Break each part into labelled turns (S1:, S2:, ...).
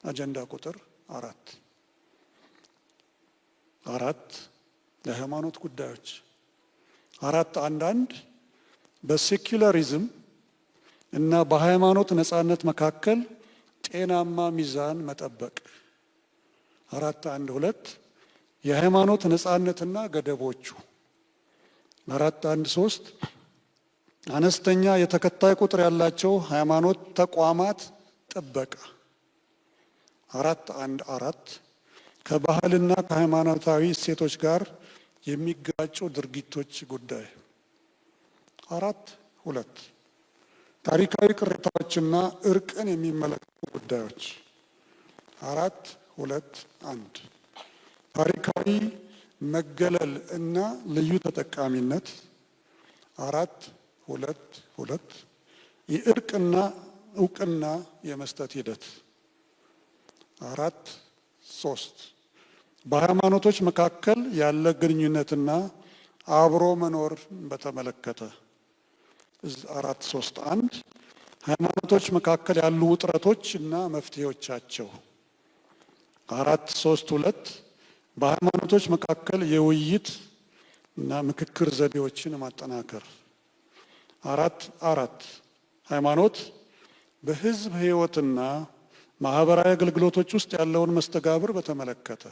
S1: አጀንዳ ቁጥር 4 የሃይማኖት ጉዳዮች 4.1.1 በሴኩላሪዝም እና በሃይማኖት ነጻነት መካከል ጤናማ ሚዛን መጠበቅ 4.1.2 የሃይማኖት ነጻነትና ገደቦቹ 4.1.3 አነስተኛ የተከታይ ቁጥር ያላቸው ሃይማኖት ተቋማት ጥበቃ 4.1.4 ከባህልና ከሃይማኖታዊ እሴቶች ጋር የሚጋጩ ድርጊቶች ጉዳይ 4.2 ታሪካዊ ቅሬታዎችና እርቅን የሚመለከቱ ጉዳዮች 4.2.1 ታሪካዊ መገለል እና ልዩ ተጠቃሚነት 4.2.2 የእርቅና እውቅና የመስጠት ሂደት 4.3 በሃይማኖቶች መካከል ያለ ግንኙነትና አብሮ መኖር በተመለከተ 4.3.1 ሃይማኖቶች መካከል ያሉ ውጥረቶች እና መፍትሄዎቻቸው 4.3.2 በሃይማኖቶች መካከል የውይይት እና ምክክር ዘዴዎችን ማጠናከር 4.4 ሃይማኖት በሕዝብ ሕይወትና ማህበራዊ አገልግሎቶች ውስጥ ያለውን መስተጋብር በተመለከተ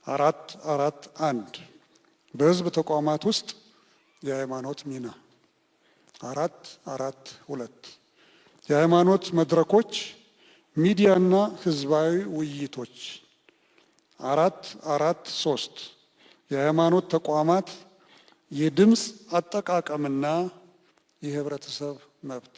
S1: 4.4.1 በሕዝብ ተቋማት ውስጥ የሃይማኖት ሚና 4.4.2 የሃይማኖት መድረኮች ሚዲያና ህዝባዊ ውይይቶች 4.4.3 የሃይማኖት ተቋማት የድምፅ አጠቃቀምና የህብረተሰብ መብት